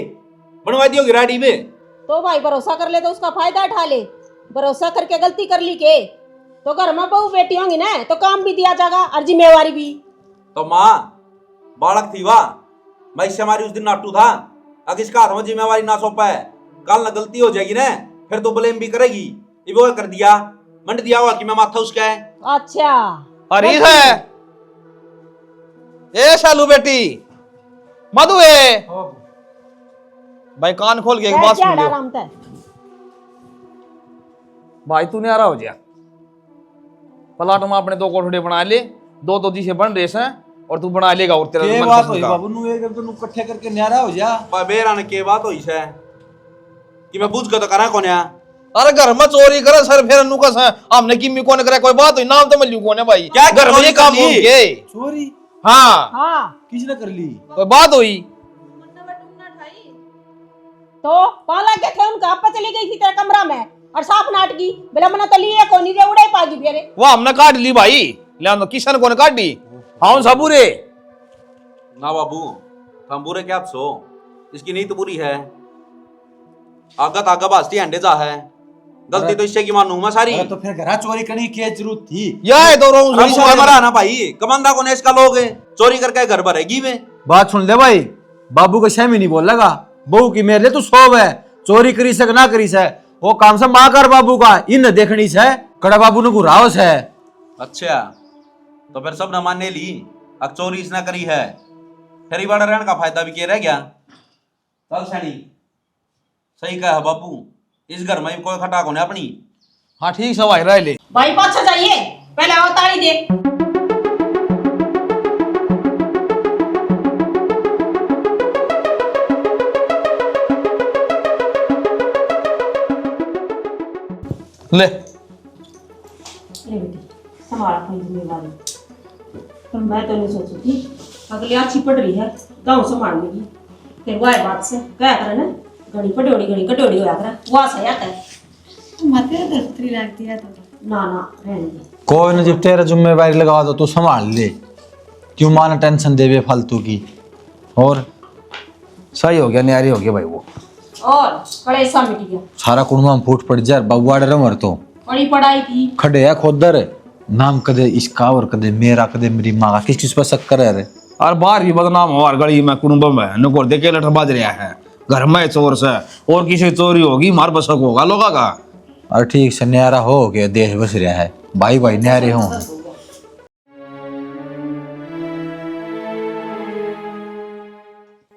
Speaker 4: बनवा दियो गिराडी में।
Speaker 3: तो भाई भरोसा कर ले तो उसका फायदा उठा ले, भरोसा करके गलती कर ली के तो घर में बहू बेटी होंगी ना तो काम भी दिया जाएगा और जिम्मेवारी भी।
Speaker 4: तो माँ बालक थी वाह, मैं इससे हमारी उस दिन नाटू था। अगर इसका हाथ में जिम्मेवारी ना सौंपा है, कल ना गलती हो जाएगी ना, फिर तो ब्लेम भी करेगी। ये वो कर दिया, मंड दिया हुआ कि मैं माथा उसका है।
Speaker 3: अच्छा
Speaker 6: अरे है ए शालू बेटी मधु है भाई, कान खोल के एक बात सुन लियो
Speaker 3: आराम से।
Speaker 6: भाई तूने आ रहा हो जा प्लाट में अपने 2 कोठड़े बना ले, 2 तो जिसे बन रहे हैं और तू बना लेगा और तेरा
Speaker 2: के
Speaker 6: मन
Speaker 2: बात
Speaker 6: पसंद
Speaker 2: होई
Speaker 6: का।
Speaker 2: बाबू नु एक तो नु इकट्ठे करके न्यारा हो जा।
Speaker 4: बेरा ने के बात होई है कि मैं बुझ के तो करा कोन्या।
Speaker 6: अरे घर में चोरी करे सर फिर नुकस है, हमने किमी कौन करे, कोई बात हुई नाम तो मिलू कौन है भाई?
Speaker 4: क्या
Speaker 6: घर में ये काम हो गए।
Speaker 2: चोरी
Speaker 6: हाँ
Speaker 3: हाँ
Speaker 2: किसने कर ली?
Speaker 6: कोई बात हुई
Speaker 3: तो पाला के थे उनका आपा चली गई थी तेरे कमरा में और साफ नाटकी बोला मना तो लिए को नहीं दे उड़े पागी फिर।
Speaker 6: वो हमने काट ली भाई, ले किशन को ने काट दी। हाँ सबूरे
Speaker 4: ना बाबू हम बुरे क्या सो, इसकी नीति बुरी है। आगत आगा बास्ती अंडे जा है, गलती तो इससे की मानू मैं सारी।
Speaker 2: अरे तो फिर घरा चोरी करने की क्या जरूरत थी?
Speaker 6: यह दो
Speaker 4: हमारा ना भाई कमंदा को ने इसका लोग चोरी करके घर भरेगी में।
Speaker 2: बात सुन ले भाई, बाबू का सहमी नहीं बोल लगा, बहू की मेरे लिए तू सौब है, चोरी करी सक ना करी से वो काम से मां कर बाबू का इन देखनी से कड़ा बाबू ने गुरावस है।
Speaker 4: अच्छा तो फिर सब न मानने ली, अब चोरी इसने करी है, फिर बड़ा रहने का फायदा भी क्या रह गया? चल सैनी सही कहा बापू, इस घर में कोई खटाक होने अपनी।
Speaker 6: हाँ ठीक सब रह ले
Speaker 3: भाई पाछा जाइए, पहले आओ ताली दे।
Speaker 6: ले
Speaker 3: बेटी संभाल अपनी जिम्मेवारी, पर मैं तो नहीं सोची थी अगली अच्छी पढ़ रही है गाँव संभाल लेगी। फिर वो बात से क्या करे ना, घड़ी पटोड़ी घड़ी कटोड़ी होया करे वहाँ से आता है।
Speaker 1: माते दस्तरी लगती है तो
Speaker 3: ना ना रहने दे।
Speaker 2: कोई न जब तेरा जिम्मेवारी लगा दो तू संभाल ले, क्यों माना टेंशन देवे फालतू की। और
Speaker 6: सही हो गया, न्यारी हो गया भाई वो।
Speaker 3: और कलेसा मिट गया,
Speaker 2: सारा कुड़मा में फूट पड़ जा बउआड़ रमर तो
Speaker 3: बड़ी पढ़ाई की
Speaker 2: खड़े है खोदर नाम कदे इसका और कदे मेरा कदे मेरी माँ का, किस किस पर शक करे रे।
Speaker 6: और बाहर भी बदनाम हो और गली में कुटुंब में नुकोर देखे लठ बाज रहा है, घर में चोर से और किसी चोरी होगी मार बसक होगा लोगा का।
Speaker 2: और ठीक से न्यारा हो गया, देश बस रहा है, भाई भाई न्यारे हो।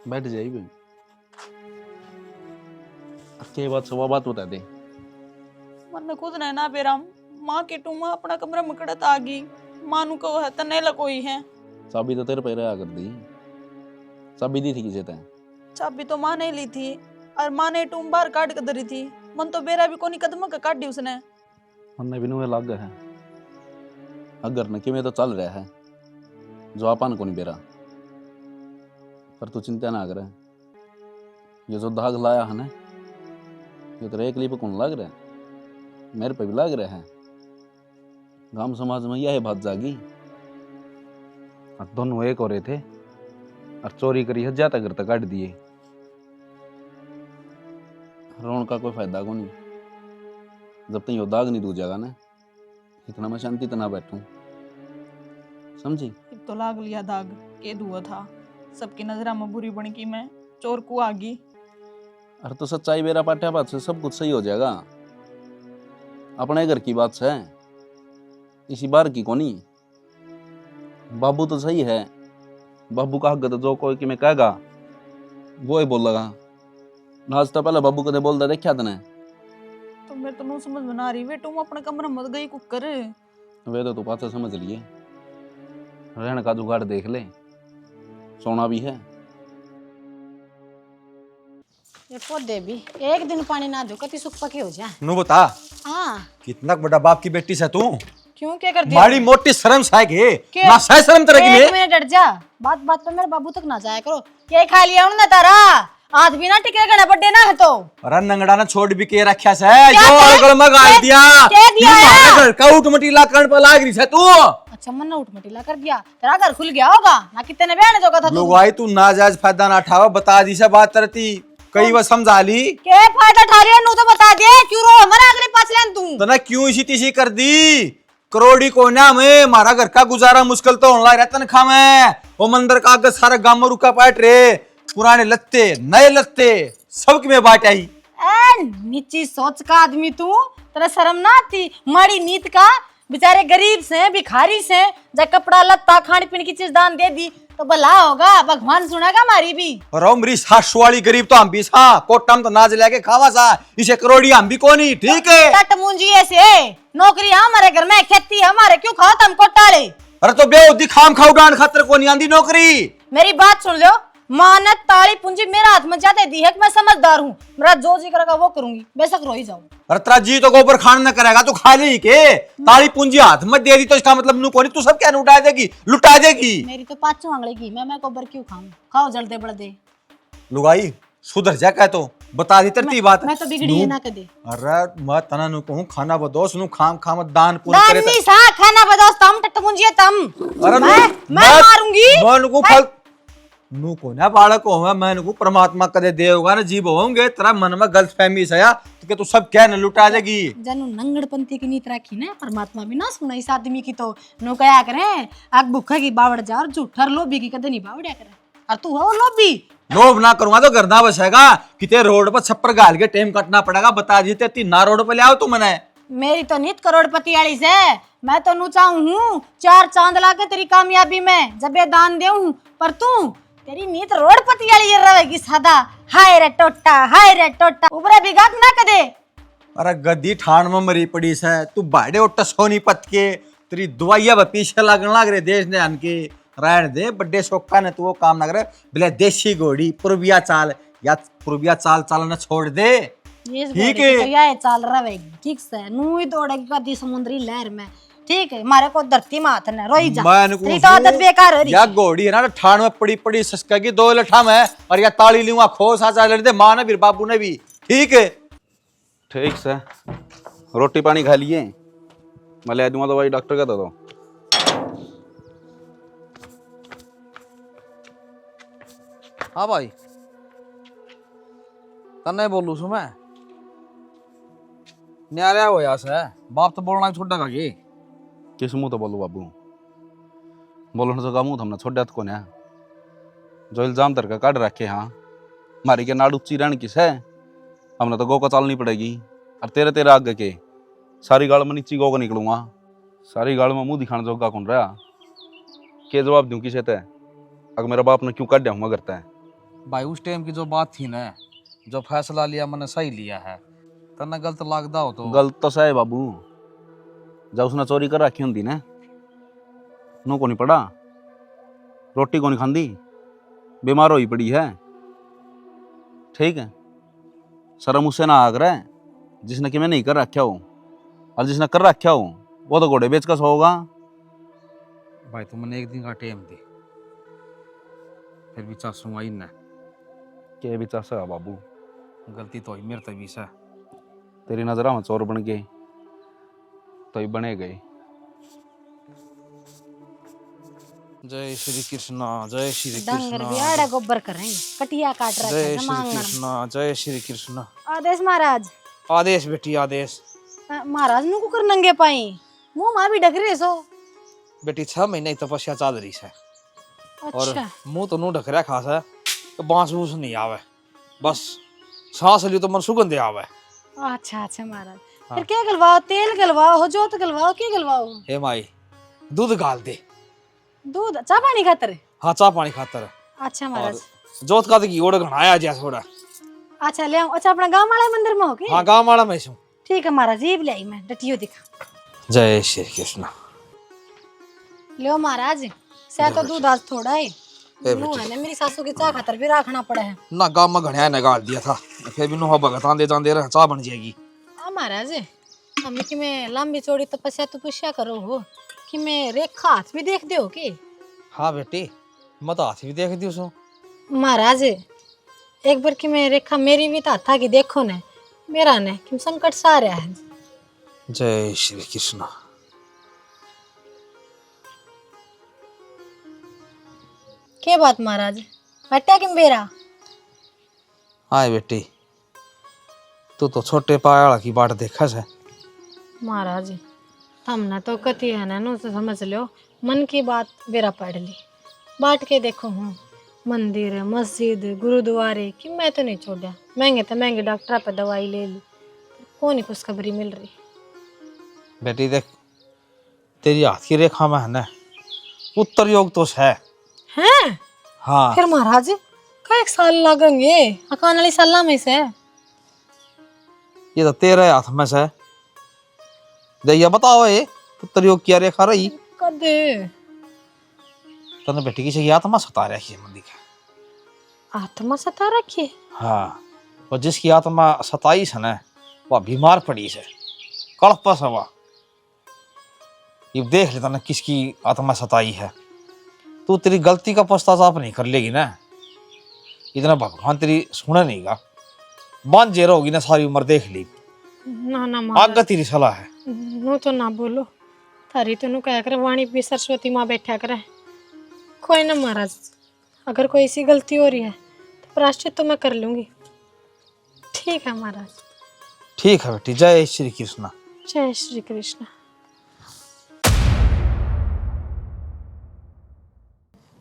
Speaker 7: बैठ जाइए के बात सवा बात बता दे।
Speaker 5: मन खुद ने ना बेराम माँ के टूमा अपना कमरा मकड़त आ गई, मानू को है तने लकोई है।
Speaker 7: चाबी तो तेरे पैर आ कर दी, चाबी दी थी किसे तैं?
Speaker 5: चाबी तो माँ ने ली थी और माँ ने टूम बाहर काट कर धरी थी, मन तो बेरा भी कोनी कदम का काट दी उसने।
Speaker 7: मन भी नुए लग है अगर न कि में तो चल रहा है जो आपन को नहीं बेरा, पर तू चिंता ना कर। ये जो दाग लाया है ना, ये तो एक पे कौन लग रहा है, मेरे पे भी लग रहा है। गांव समाज में यह बात जागी, दोनों एक हो रहे थे और चोरी करी है, जाता घर तक काट दिए। रोन का कोई फायदा को नहीं, जब तक ये दाग नहीं दूजेगा ना, इतना मैं शांति तो ना बैठूं, समझी?
Speaker 5: तो लाग लिया दाग के दुआ था, सबकी नजरा में बुरी बन की मैं चोर को आ गई।
Speaker 7: अरे तो सच्चाई बेरा पाठ्या बात से सब कुछ सही हो जाएगा। अपने घर की बात से इसी बार की कोनी। बाबू तो सही है, बाबू का हक तो जो कोई कि मैं कहेगा वो ही बोलेगा। आज तो पहले बाबू कदे बोलता देखा तने,
Speaker 5: तो तो मेरे तो नो समझ में ना रही बेटू मैं अपने कमरे में मत गई कुकर।
Speaker 7: वे तो तू पाछा समझ लिए, रहने का जुगाड़ देख ले, सोना भी है।
Speaker 1: ये पौधे भी एक दिन पानी ना दो कति सुख पके हो जाए।
Speaker 2: नु बता
Speaker 1: हाँ
Speaker 2: कितना बड़ा बाप की बेटी से तू,
Speaker 1: क्यों क्या कर दिया?
Speaker 2: माड़ी मोटी शर्म साय के
Speaker 1: के?
Speaker 2: ना साय शर्म तरह की
Speaker 1: एक
Speaker 2: ले।
Speaker 1: मिनट डट जा, बात बात पे मेरे बाबू तक ना जाया करो। के खा लिया उन्होंने तारा आज भी ना टिके गड़ा बड्डे ना है तो।
Speaker 2: अरे नंगड़ा ना छोड़ भी के रखा से
Speaker 1: क्या
Speaker 2: जो
Speaker 1: है?
Speaker 2: अगल में गाल दिया
Speaker 1: क्या दिया
Speaker 2: तू
Speaker 1: है?
Speaker 2: मारे घर का उठमटी लाकड़ पर लाग रही है तू।
Speaker 1: अच्छा मन ने उठमटीला कर दिया, तेरा घर खुल गया होगा ना। कितने ने बयान जोगा था तू?
Speaker 2: लोग आई तू नाजायज फायदा ना उठावा, बता दी से बात करती कई बार समझा ली
Speaker 1: के फायदा उठा लिया नू तो बता दे। क्यों रो हमारा अगले पाछले तू?
Speaker 2: तो ना क्यों इसी तीसी कर दी। करोड़ी कोना में हमारा घर का गुजारा मुश्किल तो होने लगा तनखा में। वो मंदिर का आगे सारा गांव में रुका पाट रे, पुराने लत्ते नए लत्ते सबकी में बांट आई।
Speaker 1: ए नीची सोच का आदमी तू, तेरा शर्म ना आती? माड़ी नीत का बेचारे गरीब से भिखारी से जब कपड़ा लत्ता खाने पीने की चीज दान दे दी तो भला होगा, भगवान सुनेगा हमारी भी।
Speaker 2: और अमरी सासु वाली गरीब तो हम भी सा कोटम तो नाज लेके खावा सा, इसे करोड़ी हम भी कोनी, ठीक है।
Speaker 1: टट मुंजी ऐसे नौकरी है हमारे घर में, खेती है हमारे, क्यों खाओ तुम कोटाले?
Speaker 2: अरे तो बेउद्दी खाम खाऊ डांड खातर को नहीं आंदी नौकरी।
Speaker 1: मेरी बात सुन लो, मानत ताली पूंजी मेरा हाथ में जाते दी है कि मैं समझदार हूँ, मेरा जो जी करेगा वो करूंगी, बेशक रो ही जाऊं।
Speaker 2: अरे तेरा जी तो गोबर खान न करेगा तो खा ले के, ताली पूंजी हाथ में दे दी तो इसका मतलब नू कोनी, तू सब क्या लुटा देगी लुटा देगी।
Speaker 1: मेरी तो पांचों आंगली की, मैं गोबर क्यों खाऊं? खाओ जल्दे बड़दे।
Speaker 2: लुगाई सुधर जा कह तो बता दी तरती बात।
Speaker 1: मैं तो बिगड़ी है ना कदे।
Speaker 2: अरे मैं तना नु कहूं खाना बदोस नु खाम खाम दान पुण्य करे
Speaker 1: दानी सा खाना बदोस तम टट मुंजी है तम।
Speaker 2: अरे
Speaker 1: मैं मारूंगी।
Speaker 2: मैं नु फल नु को ना बालक हो मैं नु परमात्मा कदे देवगा ना जीव होंगे, तेरा मन में गलतफहमी सया तो के तू सब क्या न लुटा देगी।
Speaker 1: जनू नंगड़पंथी की नीत रखी ना, परमात्मा भी ना सुना इस आदमी की तो नु कया करे आग भूखा की बावड़ जा और झूठर लोभी की कदे नहीं बावड़या करे। और तू हो लोभी?
Speaker 2: लोभ ना करूंगा तो गर्दा बसेगा किते रोड पर छप्पर गाल के टाइम कटना पड़ेगा। बता दी ते ना रोड पे ले आओ तू मने।
Speaker 1: मेरी तो नीत करोड़पति वाली से, मैं तो नु चाहूं हूं चार चांद ला के तेरी कामयाबी में जब ये दान देऊं, पर तू तेरी नीत रोडपति वाली ये रहेगी सादा। हाय रे टोटा ऊपर बिगाक ना कदे।
Speaker 2: अरे गद्दी ठाण में मरी पड़ी से तू बाड़े उठ सोनी पत के तेरी दवाइया पीछे लगन लग रहे देश ने आन के रहन दे बड्डे शौका ने तू वो काम ना करे। बोले देसी घोड़ी पूर्विया चाल या पूर्विया चाल चालना छोड़ दे, ठीक है।
Speaker 1: तो ये चाल रहेगी ठीक से, नू ही दौड़ेगी कदी समुद्री लहर में, ठीक है। मारे को धरती में हाथ न रोई जा, तेरी तो आदत बेकार हो रही।
Speaker 2: या घोड़ी है ना ठाण में पड़ी पड़ी ससका की दो लठा में और या ताली लूंगा खो साचा लड़ दे मां ने भी बाबू ने भी, ठीक है।
Speaker 7: ठीक से रोटी पानी खा लिए, मैं ले दूंगा दवाई डॉक्टर का दो।
Speaker 6: हाँ भाई तन्ने बोलू सु मैं न्यारा हो यार से बाप तो बोलना छोड़ा का की
Speaker 7: किस मुंह तो बोलू बाबू, बोलने तो का मुंह हमने छोड़ा तो कौन है जो इल्जाम तरका काट रखे। हाँ मारी के नाड़ उच्ची रहन किस है, हमने तो गौ को चालनी पड़ेगी। और तेरे तेरे आगे के सारी गाड़ में नीची गौ को निकलूंगा, सारी गाड़ में मुंह दिखाने जोगा कौन रहा, के जवाब दूं किसे ते अगर मेरा बाप ने क्यों काट दिया करता है।
Speaker 6: भाई उस टाइम की जो बात थी ना, जो फैसला लिया मैंने सही लिया है, तन्ने गलत लगदा हो तो
Speaker 7: गलत तो सही बाबू, जब उसने चोरी कर रखी होंगी ना नू को नहीं पड़ा, रोटी को नहीं खांदी, बीमार होई पड़ी है, ठीक है। शर्म उससे ना आग रहा है जिसने कि मैं नहीं कर रखा हो, और जिसने कर रखा हो वो तो घोड़े बेच कर सोगा।
Speaker 6: भाई तू मैंने एक दिन का टाइम दे, फिर भी चासूंगा इन
Speaker 7: के भी चासा बाबू,
Speaker 6: गलती तो ही मेरे तभी से
Speaker 7: तेरी नजरा में चोर बन गए तो ही बने गए।
Speaker 6: जय श्री कृष्णा जय श्री
Speaker 1: डंगर
Speaker 6: कृष्णा
Speaker 1: भी आड़ा गोबर करेंगे, कटिया काट रहा
Speaker 6: जय
Speaker 1: है
Speaker 6: श्री
Speaker 1: मांगना।
Speaker 6: कृष्णा जय श्री कृष्णा।
Speaker 1: आदेश महाराज।
Speaker 6: आदेश बेटी आदेश।
Speaker 1: महाराज नु कुकर नंगे पाई मुंह मां भी ढक रहे सो।
Speaker 6: बेटी 6 महीने की तपस्या चल रही है और
Speaker 1: अच्छा
Speaker 6: मुंह तो नू ढक रहा खास है, तो बांस बूस नहीं आवे, बस सांस ली तो मन सुगंध आवे।
Speaker 1: अच्छा अच्छा महाराज,
Speaker 6: हाँ।
Speaker 1: फिर क्या गलवाओ? तेल गलवाओ हो जोत गलवाओ क्या गलवाओ?
Speaker 6: हे माई दूध गाल दे।
Speaker 1: दूध चाह पानी खातर?
Speaker 6: हाँ चाह पानी खातर।
Speaker 1: अच्छा महाराज।
Speaker 6: जोत का तो घी ओड़ घनाया जा थोड़ा।
Speaker 1: अच्छा ले आऊं। अच्छा अपना गांव वाले मंदिर में हो के?
Speaker 6: हाँ गांव वाला में छू।
Speaker 1: ठीक है महाराज, ये भी लाई मैं डटियो दिखा।
Speaker 6: जय श्री कृष्ण।
Speaker 1: लो महाराज, से तो दूध आज थोड़ा है, नु है ना मेरी सासू की चाह खातर भी रखना पड़ा है
Speaker 6: ना। गाँव में घड़िया ने गाड़ दिया था, फिर भी नुहा भगत आंदे जांदे रह चाह बन जाएगी।
Speaker 1: महाराज हम कि मैं लंबी चौड़ी तपस्या तो पूछा करो हो कि मैं रेखा हाथ भी देख दो के।
Speaker 6: हाँ बेटी, मैं तो हाथ भी देख दी उसो।
Speaker 1: महाराज एक बार कि मैं रेखा मेरी भी था कि देखो ने मेरा ने कि संकट सा रहा है।
Speaker 6: जय श्री कृष्ण।
Speaker 1: के बात महाराज, हट्या कि बेरा?
Speaker 6: आए बेटी, तू तो छोटे पायाला की बाट देखा है।
Speaker 1: महाराज हमने तो कति है ना नो तो समझ लो, मन की बात बेरा पढ़ ली, बाट के देखो हूँ मंदिर मस्जिद गुरुद्वारे कि मैं तो नहीं छोड़ा। महंगे तो महंगे डॉक्टर पे दवाई ले ली, कौन ही खुशखबरी मिल रही।
Speaker 6: बेटी देख, तेरी हाथ की रेखा में है ना उत्तर योग तो है।
Speaker 1: हैं?
Speaker 6: हाँ।
Speaker 1: फिर महाराज का एक साल लगेंगे अकान वाली साल में से।
Speaker 6: ये तो तेरे हाथ में से। जैया बताओ, ये उत्तर योग की रेखा रही
Speaker 1: कदे
Speaker 6: तने बेटी की चाहिए आत्मा सता रखी है मंदिर का।
Speaker 1: आत्मा सता रखी?
Speaker 6: हाँ, और जिसकी आत्मा सताई है ना वह बीमार पड़ी है, कड़प सवा। ये देख लेता ना किसकी आत्मा सताई है। तू तेरी गलती का पश्चाताप नहीं कर लेगी ना, इतना भगवान तेरी सुने नहीं गा। बांध जे रहोगी ना सारी उम्र, देख ली।
Speaker 1: ना ना
Speaker 6: आगे
Speaker 1: महाराज
Speaker 6: तेरी सलाह है।
Speaker 1: नो तो ना बोलो, थारी तो नु कह कर वाणी भी सरस्वती माँ बैठा करे। कोई ना महाराज, अगर कोई ऐसी गलती हो रही है तो प्रायश्चित तो मैं कर लूंगी। ठीक है महाराज।
Speaker 6: ठीक है बेटी, जय श्री कृष्ण।
Speaker 1: जय श्री कृष्ण।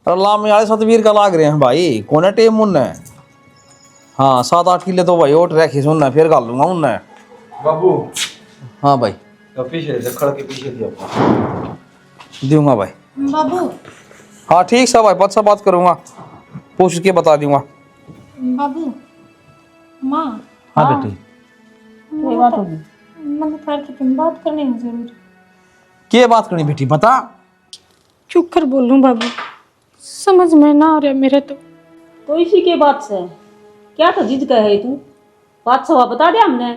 Speaker 6: अल्लाह में आले सतवीर का लाग रहे हैं भाई, कौन टेम उन है। हाँ 7-8 किले तो भाई ओट रखी सुनना, फिर कर लूंगा उनने।
Speaker 2: बाबू
Speaker 6: हाँ भाई,
Speaker 2: तो पीछे से खड़ के पीछे दिया
Speaker 6: दूंगा भाई।
Speaker 1: बाबू
Speaker 6: हाँ ठीक है भाई, पद बात करूंगा, पूछ के बता दूंगा।
Speaker 1: बाबू माँ।
Speaker 6: हाँ बेटी,
Speaker 3: ये बात होगी।
Speaker 1: मैंने थार की बात करनी है जरूर।
Speaker 6: क्या बात करनी बेटी, बता।
Speaker 1: क्यों कर बोलूं बाबू, समझ में ना आ रहा मेरे तो
Speaker 3: इसी के बात से क्या था जिद कहे तू, बात सवा बता दे हमने।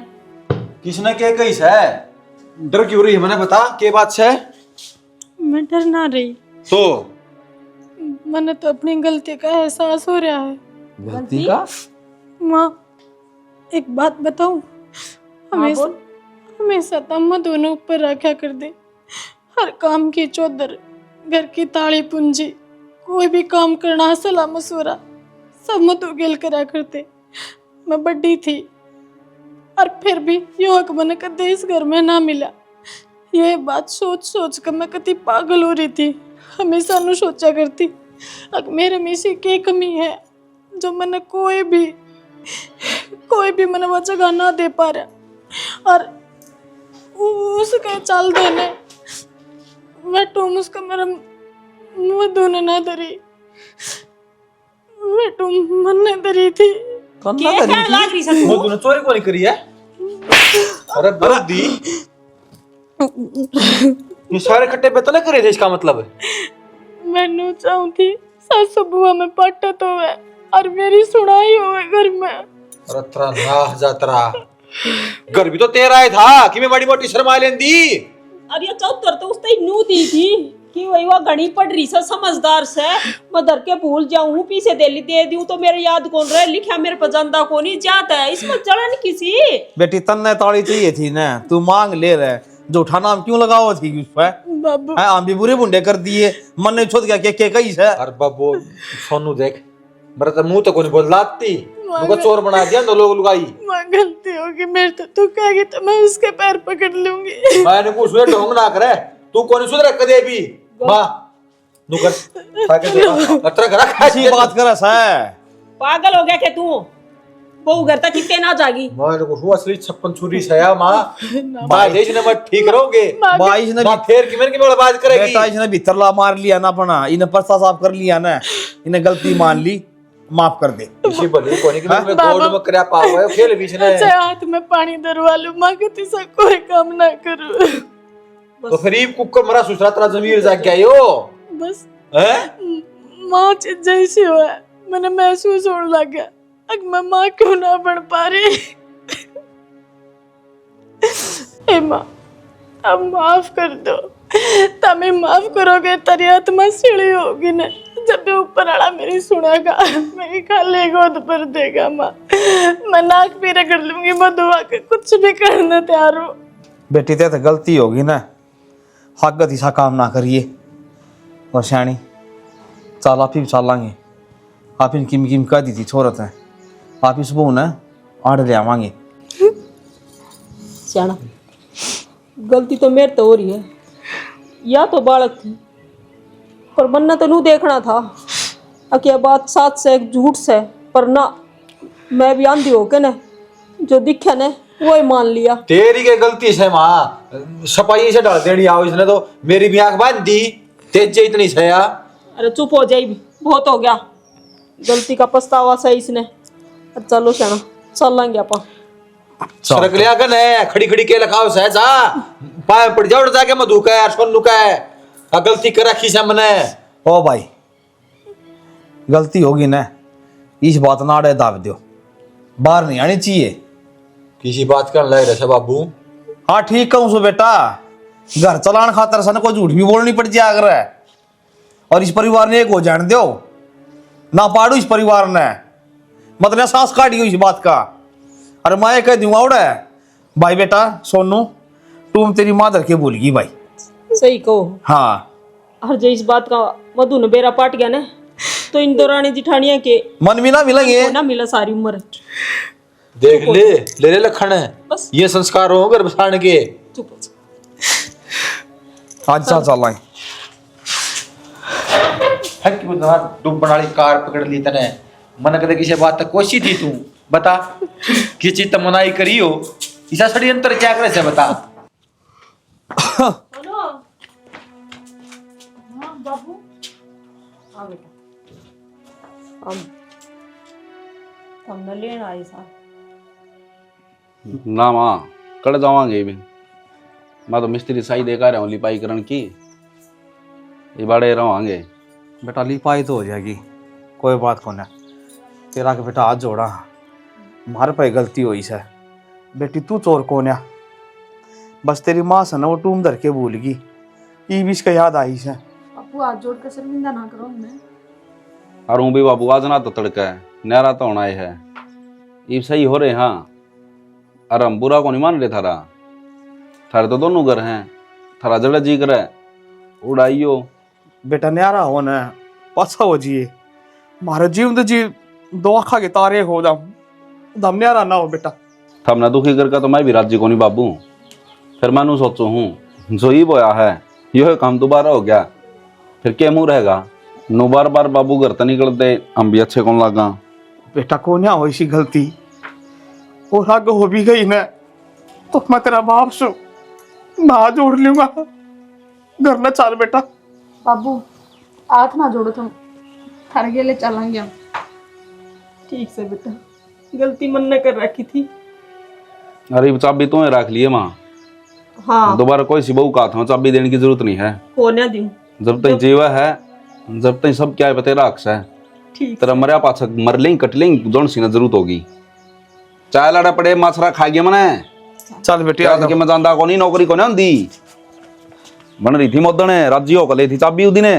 Speaker 2: किसने के कैस है? डर क्यों रही है, मैंने बता के बात से।
Speaker 1: मैं डर ना रही,
Speaker 2: तो
Speaker 1: मैंने तो अपनी गलती का एहसास हो रहा है।
Speaker 6: गलती का?
Speaker 1: माँ एक बात बताऊं, हमेशा
Speaker 3: बोल।
Speaker 1: हमेशा तम्मा दोनों ऊपर रखा कर दे। हर काम की चौधर, घर की ताली पूंजी, कोई भी काम करना सलाह मशवरा सब मत उगेल करा करते। मैं बड़ी थी और फिर भी यो हक मैंने कदे इस घर में ना मिला। ये बात सोच सोच कर मैं कति पागल हो रही थी। हमेशा नु सोचा करती अगर मेरे में से क्या कमी है जो मैंने कोई भी मैंने वो जगह ना दे पा रहा, और उसके चल देने मैं तुम उसका मेरा मुँह धोने ना धरी, मैं तुम मन ने धरी थी।
Speaker 3: क्या क्या लाग रही सब
Speaker 2: वो तूने चोरी को नहीं करी है? अरे बरदी, ये सारे खट्टे पे तो नहीं करे थे, इसका मतलब
Speaker 1: मैनू चाहूं थी सासू बुआ में पाटा तो है और मेरी सुनाई होवे घर में।
Speaker 2: अरे तेरा नाह जातरा, घर भी तो तेरा ही था कि मैं बड़ी मोटी शर्मा लेंदी।
Speaker 3: अरे चौथर तो उसने नू दी थी कि वही वो घड़ी पड़ रही सा समझदार से, मदर के भूल जाऊं पीछे दे दूं तो मेरे याद कौन रहे, लिखा मेरे पसंदा को नहीं जाता है, इसमें जलन किसी।
Speaker 6: बेटी तन्ने ताड़ी चाहिए थी ना, तू मांग ले रहे, झूठा नाम क्यों लगाओ थी उस पर?
Speaker 1: बाबू
Speaker 6: हम भी बुरे बुंडे कर दिए, मन ने छोड़ गया के कई है।
Speaker 2: अरे बाबू सोनू देख, मेरा तो मुंह तो कोई बोल लाती, मुझको चोर बना दिया तो लोग लुगाई।
Speaker 1: माँ गलती होगी मेरे तो, तू कहेगी तो मैं उसके पैर पकड़ लूंगी।
Speaker 2: मैंने कुछ वे ढोंग ना करे, तू कौन सुधर कदे भी मां नुकर ताके दे अतरा करा
Speaker 6: ऐसी बात करस है।
Speaker 3: पागल हो गया क्या तू? वो घर तक कितने ना जागी।
Speaker 2: मैंने कुछ हुआ असली 56 छुरी से या मां मां देश ने मत ठीक रहोगे।
Speaker 6: बाईस ने
Speaker 2: मां फेर की मेरे की बात करेगी।
Speaker 6: बेटा इसने भीतर ला मार लिया ना, अपना इन्हें पश्चाताप कर लिया ना, इन्हें गलती मान ली,
Speaker 8: माफ कर दे।
Speaker 2: इसी भली कोनी कि मैं गोड में करया पाव है खेल बीच ने।
Speaker 9: अच्छा हाथ में पानी दरवा लूं, माँ कहती सा कोई काम ना करूं।
Speaker 2: तो गरीब कुकर मरा सुसरा तेरा जमीर जाग गया यो
Speaker 9: बस
Speaker 2: हैं?
Speaker 9: माँ जैसी हो है, मैंने महसूस होने लग गया अब मैं माँ क्यों ना बन पा रही। ए माँ, अब माफ कर दो। तमें माफ करोगे तेरी आत्मा सीढ़ी होगी ना, जब भी ऊपर वाला मेरी सुनेगा, मेरी खाली गोद पर देगा। माँ मैं नाक भी रगड़ लूंगी, मैं दुआ के कुछ भी करने तैयार हूँ।
Speaker 8: बेटी ते तो गलती होगी ना, हक सा काम ना करिए। और श्याणी चल आप ही चलांगे, आप इन किम किम कह दी थी छोरत है, आप इस बहू ना आड़ ले आवांगे।
Speaker 3: सियाना गलती तो मेरे तो हो रही है, या तो बालक थी पर मन्ना तो नू देखना था कि यह बात सच से झूठ से, पर ना मैं भी आंधी होके ना जो दिखा ने वो ही मान लिया।
Speaker 2: तेरी के गलती से माँ सफाई से डाल देनी आओ, इसने तो मेरी भी आंख बांध दी, तेज इतनी सया।
Speaker 3: अरे चुप हो जाई, बहुत हो गया, गलती का पछतावा सही इसने। चलो श्याना चलेंगे अपन।
Speaker 2: सरक लिया कन है खड़ी खड़ी के लखाओ सहजा पाए पड़ जाओ जाके मधु का है सोनू का है गलती कर रखी से मने।
Speaker 8: ओ भाई गलती होगी ना, इस बात ना अड़े दाब दो, बाहर नहीं आनी चाहिए।
Speaker 2: किसी बात कर लग रहा बाबू।
Speaker 8: हाँ ठीक कहूँ सो बेटा, घर चलान खातर सन कोई झूठ भी बोलनी पड़ जाए अगर है। और इस परिवार ने एक हो जान दो ना पाड़ू, इस परिवार ने मतलब सांस काटी इस बात का। अरे मैं कह दूंगा उड़ा भाई बेटा सोनू तुम तेरी मादर के भूल गई भाई।
Speaker 3: सही कहो।
Speaker 8: हाँ
Speaker 3: और जो इस बात का मधु ने बेरा पाट गया ना, तो इन दौरानी जिठानिया के
Speaker 8: मन भी ना मिलेंगे
Speaker 3: ना मिला सारी उम्र।
Speaker 2: देख ले ले लखन
Speaker 3: बस
Speaker 2: ये संस्कार हो घर बसाने के।
Speaker 3: चुप हो जा।
Speaker 8: आज चल चल लाए
Speaker 2: हक की बुधा तुम बनाली कार पकड़ ली तने मन कदे किसी बात तक कोशिश थी तू बता कि चित्त मनाई करी हो इसा षड्यंत्र क्या करे से बता।
Speaker 3: हेलो हाँ बाबू हाँ बेटा हम न लेना आई सा
Speaker 7: ना माँ कड़ जावांगे भी, मैं तो मिस्त्री साई देखा रहा हूँ लिपाई करण की, ये बड़े रवांगे।
Speaker 8: बेटा लिपाई तो हो जाएगी, कोई बात को ना, तेरा के बेटा हाथ जोड़ा मारे पे गलती हुई से। बेटी तू चोर कौन है, बस तेरी माँ से ना वो टूम धर के भूल गई, ई बीच का याद आई से।
Speaker 9: बापू हाथ जोड़ कर शर्मिंदा ना करो हमें।
Speaker 7: और हूँ भी बाबू आज ना तो तड़का है न्यारा तो होना है, ये सही हो रहे। हाँ अरे हम बुरा को नहीं मान रहे थारा, थारे तो दोनों घर हैं, थारा जड़ा जी करे उड़ाइयो।
Speaker 8: बेटा न्यारा हो ना पाछा हो जिए, मारे जीव तो जी दो आखा के तारे हो जाऊं दम न्यारा ना हो बेटा।
Speaker 7: थम ना दुखी करके तो मैं भी राज्य को नहीं बाबू, फिर मैं नू सोचू हूँ जो ही बोया है यो काम दोबारा हो गया फिर क्या मुंह रहेगा। नो बार बार बाबू घर तो निकलते हम भी अच्छे कौन लगा।
Speaker 8: बेटा को ना हो इसी गलती और आगे हो भी गई ना तो मैं तेरा बाप सु ना जोड़ लूंगा, घर ना चल बेटा।
Speaker 9: बाबू हाथ ना जोड़ो तुम, थारे गेले चलेंगे हम।
Speaker 3: ठीक से बेटा, गलती मन न कर रखी थी।
Speaker 7: अरे चाबी तुम्हें रख लिए माँ,
Speaker 3: हाँ
Speaker 7: दोबारा कोई सी बहू का हाथ में चाबी देने की जरूरत नहीं है।
Speaker 3: को ना दूं
Speaker 7: जब तक जीवा है जब तक सब क्या है तेरा अक्स है।
Speaker 3: ठीक
Speaker 7: तेरा मरिया पाछा मर लेंगे कट लेंगे जोन सी ना जरूरत होगी। चाय लाड़ा पड़े माछरा खा गया मने
Speaker 8: चल बेटी
Speaker 7: क्या कि मैं जानता को नहीं नौकरी को नहीं होंदी बन रही थी मोदने राज्य हो कले थी चाबी उदी ने।